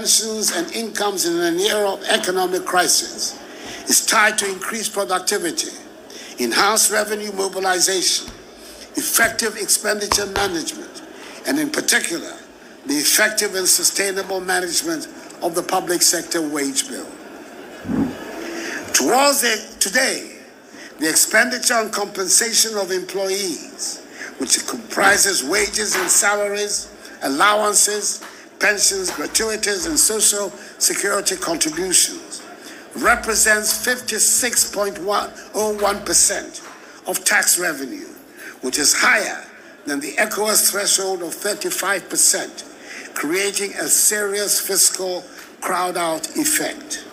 pensions and incomes in an era of economic crisis is tied to increased productivity, enhanced revenue mobilization, effective expenditure management, and in particular, the effective and sustainable management of the public sector wage bill. Today, the expenditure on compensation of employees, which comprises wages and salaries, allowances, pensions, gratuities, and social security contributions, represents 56.101% of tax revenue, which is higher than the ECOWAS threshold of 35%, creating a serious fiscal crowd-out effect.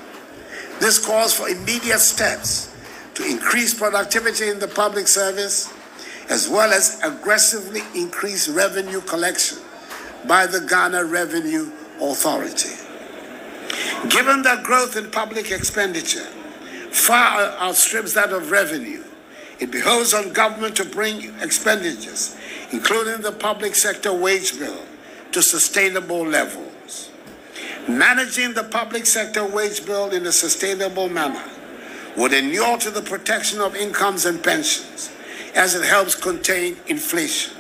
This calls for immediate steps to increase productivity in the public service, as well as aggressively increase revenue collection by the Ghana Revenue Authority. Given that growth in public expenditure far outstrips that of revenue, it behoves on government to bring expenditures, including the public sector wage bill, to sustainable levels. Managing the public sector wage bill in a sustainable manner would inure to the protection of incomes and pensions, as it helps contain inflation.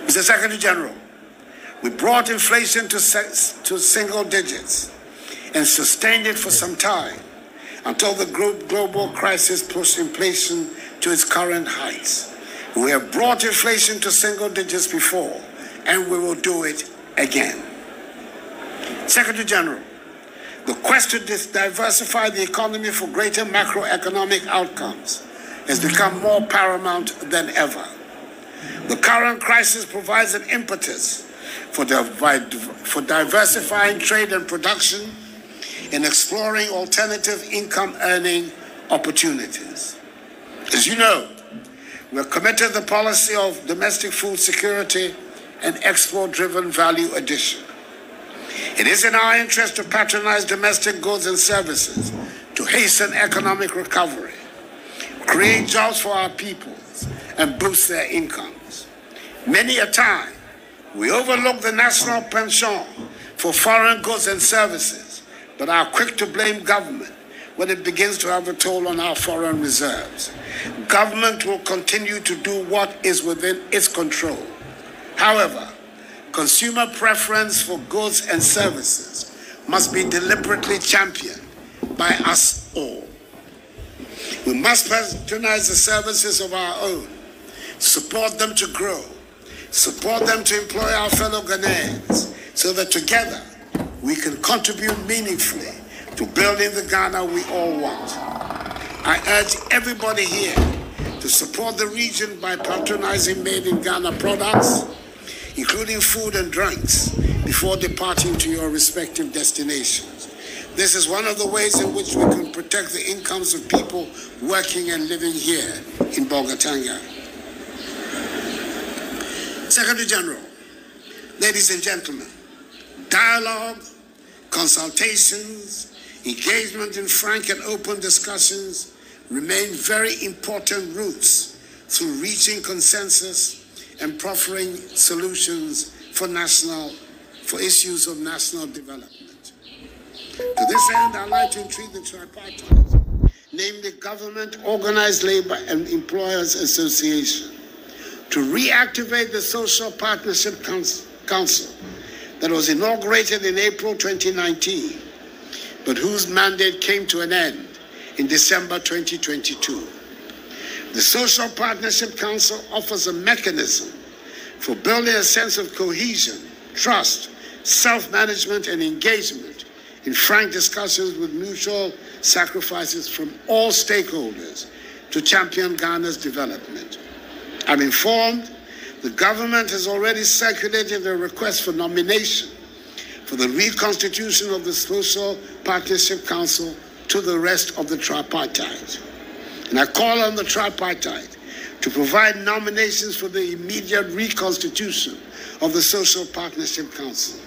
Mr. Secretary General, we brought inflation to single digits and sustained it for some time until the global crisis pushed inflation to its current heights. We have brought inflation to single digits before, and we will do it again. Secretary General, the quest to diversify the economy for greater macroeconomic outcomes has become more paramount than ever. The current crisis provides an impetus for diversifying trade and production and exploring alternative income earning opportunities. As you know, we're committed to the policy of domestic food security and export-driven value addition. It is in our interest to patronize domestic goods and services to hasten economic recovery, create jobs for our peoples, and boost their incomes. Many a time, we overlook the national penchant for foreign goods and services, but are quick to blame government when it begins to have a toll on our foreign reserves. Government will continue to do what is within its control. However, consumer preference for goods and services must be deliberately championed by us all. We must patronize the services of our own, support them to grow, support them to employ our fellow Ghanaians, so that together we can contribute meaningfully to building the Ghana we all want. I urge everybody here to support the region by patronizing Made in Ghana products, including food and drinks, before departing to your respective destinations. This is one of the ways in which we can protect the incomes of people working and living here in Bolgatanga. Secretary General, ladies and gentlemen, dialogue, consultations, engagement in frank and open discussions remain very important routes through reaching consensus and proffering solutions for issues of national development. To this end, I'd like to entreat the tripartite, namely Government, Organized Labor, and Employers Association, to reactivate the Social Partnership Council that was inaugurated in April 2019, but whose mandate came to an end in December 2022. The Social Partnership Council offers a mechanism for building a sense of cohesion, trust, self-management, and engagement in frank discussions with mutual sacrifices from all stakeholders to champion Ghana's development. I'm informed the government has already circulated a request for nomination for the reconstitution of the Social Partnership Council to the rest of the tripartite. And I call on the tripartite to provide nominations for the immediate reconstitution of the Social Partnership Council.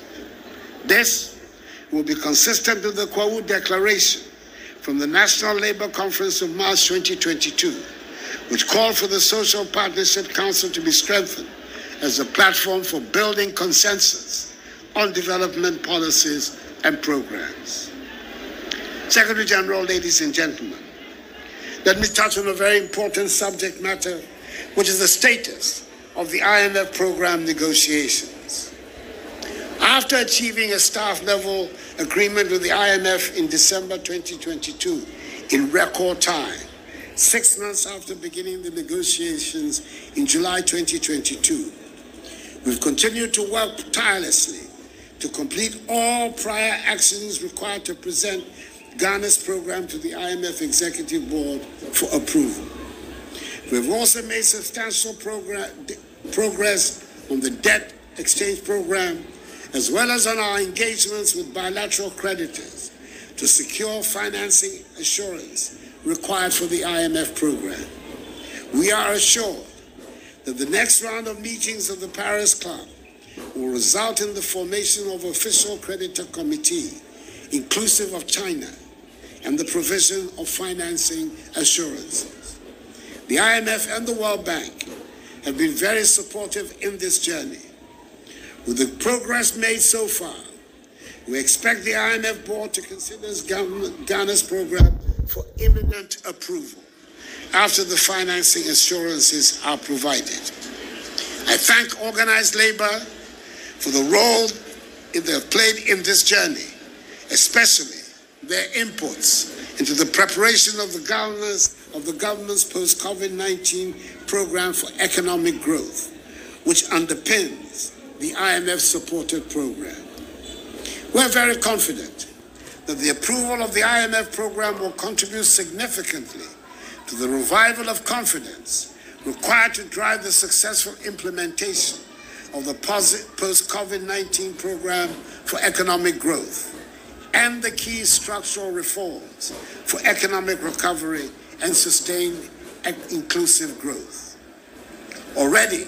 This will be consistent with the Kwawu Declaration from the National Labour Conference of March 2022, which called for the Social Partnership Council to be strengthened as a platform for building consensus on development policies and programs. Secretary General, ladies and gentlemen, let me touch on a very important subject matter, which is the status of the IMF program negotiations. After achieving a staff-level agreement with the IMF in December 2022 in record time, 6 months after beginning the negotiations in July 2022, we've continued to work tirelessly to complete all prior actions required to present Ghana's program to the IMF Executive Board for approval. We've also made substantial progress on the debt exchange program, as well as on our engagements with bilateral creditors to secure financing assurance required for the IMF program. We are assured that the next round of meetings of the Paris Club will result in the formation of an official creditor committee, inclusive of China, and the provision of financing assurances. The IMF and the World Bank have been very supportive in this journey. With the progress made so far, we expect the IMF board to consider Ghana's program for imminent approval after the financing assurances are provided. I thank organized labor for the role they have played in this journey, especially their inputs into the preparation of the government's post-COVID-19 program for economic growth, which underpins the IMF-supported program. We're very confident that the approval of the IMF program will contribute significantly to the revival of confidence required to drive the successful implementation of the post-COVID-19 program for economic growth and the key structural reforms for economic recovery and sustained inclusive growth. Already,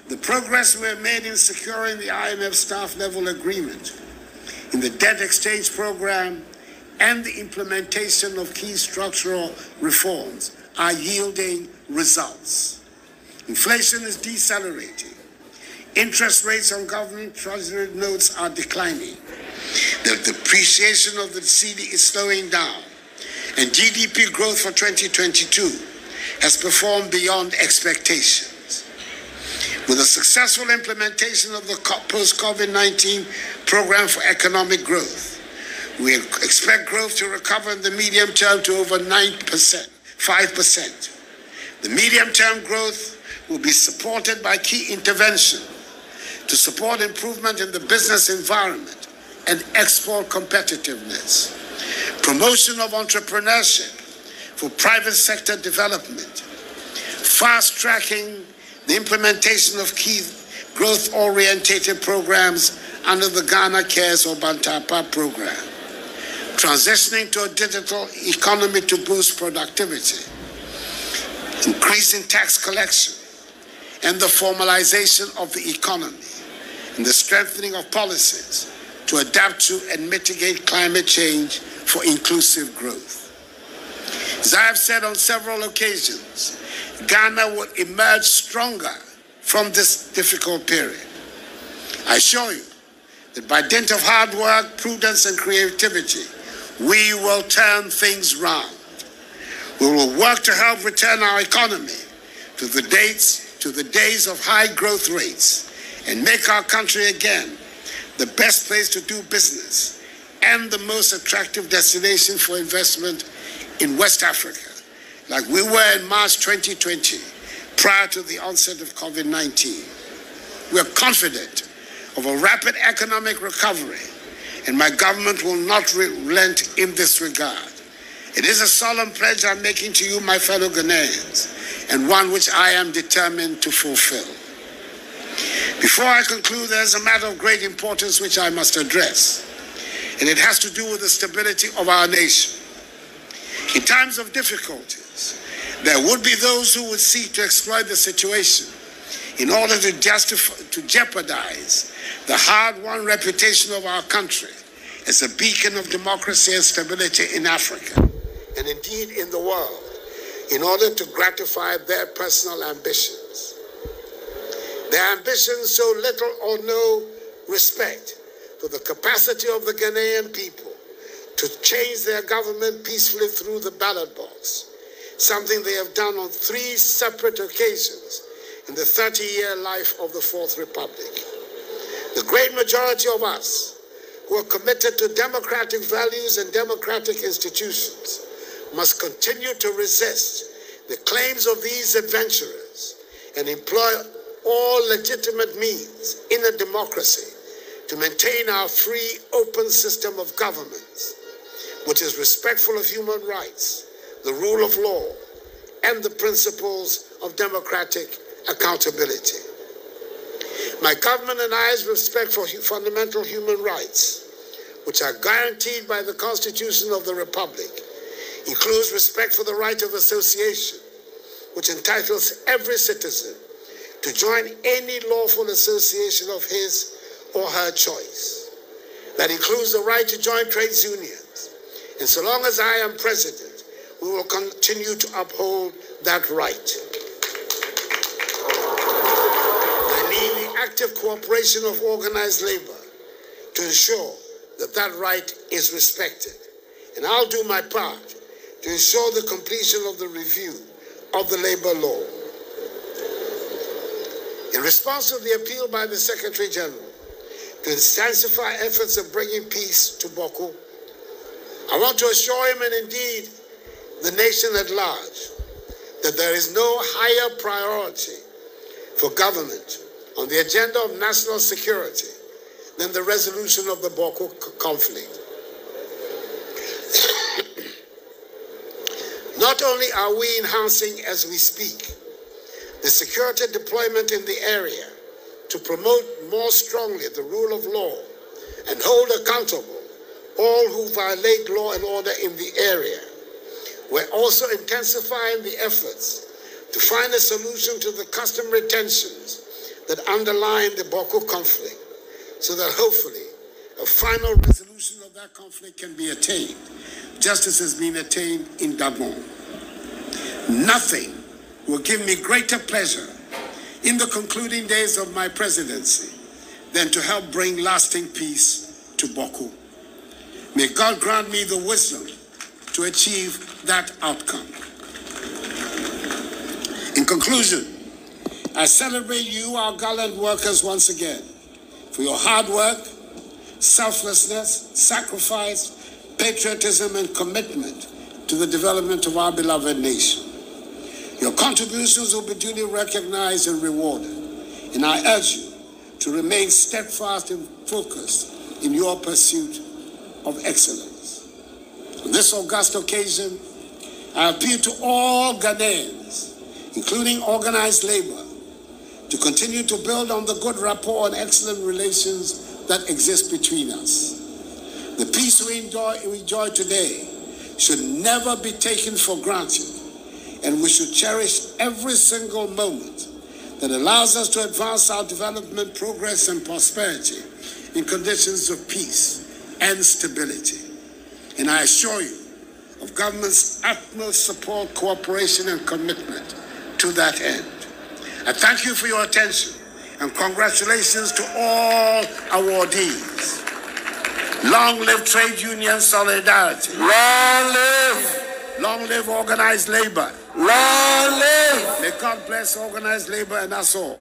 the progress we have made in securing the IMF staff-level agreement in the debt exchange program and the implementation of key structural reforms are yielding results. Inflation is decelerating. Interest rates on government treasury notes are declining. The depreciation of the cedi is slowing down, and GDP growth for 2022 has performed beyond expectations. With the successful implementation of the post-COVID-19 program for economic growth, we expect growth to recover in the medium term to over 5%. The medium-term growth will be supported by key intervention to support improvement in the business environment and export competitiveness, promotion of entrepreneurship for private sector development, fast-tracking the implementation of key growth-orientated programs under the Ghana Cares or Bantapa program, transitioning to a digital economy to boost productivity, increasing tax collection, and the formalization of the economy, and the strengthening of policies to adapt to and mitigate climate change for inclusive growth. As I have said on several occasions, Ghana will emerge stronger from this difficult period. I assure you that by dint of hard work, prudence, and creativity, we will turn things round. We will work to help return our economy to the days of high growth rates and make our country again the best place to do business and the most attractive destination for investment in West Africa, like we were in March 2020, prior to the onset of COVID-19. We are confident of a rapid economic recovery, and my government will not relent in this regard. It is a solemn pledge I'm making to you, my fellow Ghanaians, and one which I am determined to fulfill. Before I conclude, there's a matter of great importance which I must address, and it has to do with the stability of our nation. In times of difficulties, there would be those who would seek to exploit the situation in order to jeopardize the hard-won reputation of our country as a beacon of democracy and stability in Africa, and indeed in the world, in order to gratify their personal ambitions. Their ambitions show little or no respect for for the capacity of the Ghanaian people to change their government peacefully through the ballot box, something they have done on 3 separate occasions in the 30-year life of the Fourth Republic. The great majority of us who are committed to democratic values and democratic institutions must continue to resist the claims of these adventurers and employ all legitimate means in a democracy to maintain our free, open system of governance, which is respectful of human rights, the rule of law, and the principles of democratic accountability. My government and I's respect for fundamental human rights, which are guaranteed by the Constitution of the Republic, includes respect for the right of association, which entitles every citizen to join any lawful association of his or her choice. That includes the right to join trades unions. And so long as I am president, we will continue to uphold that right. I need the active cooperation of organized labor to ensure that that right is respected. And I'll do my part to ensure the completion of the review of the labor law. In response to the appeal by the Secretary General to intensify efforts of bringing peace to Boko, I want to assure him, and indeed the nation at large, that there is no higher priority for government on the agenda of national security than the resolution of the Boko conflict. Not only are we enhancing, as we speak, the security deployment in the area to promote more strongly the rule of law and hold accountable all who violate law and order in the area, we're also intensifying the efforts to find a solution to the customary tensions that underline the Boko conflict, so that hopefully a final resolution of that conflict can be attained, just as has been attained in Gabon. Nothing will give me greater pleasure in the concluding days of my presidency than to help bring lasting peace to Boko. May God grant me the wisdom to achieve that outcome. In conclusion, I celebrate you, our gallant workers, once again for your hard work, selflessness, sacrifice, patriotism, and commitment to the development of our beloved nation. Your contributions will be duly recognized and rewarded, and I urge you to remain steadfast and focused in your pursuit of excellence. On this august occasion, I appeal to all Ghanaians, including organized labor, to continue to build on the good rapport and excellent relations that exist between us. The peace we enjoy today should never be taken for granted, and we should cherish every single moment that allows us to advance our development, progress, and prosperity in conditions of peace and stability. And I assure you of government's utmost support, cooperation, and commitment to that end. I thank you for your attention, and congratulations to all awardees. Long live trade union solidarity. Long live! Long live organized labor. Long live! May God bless organized labor and us all.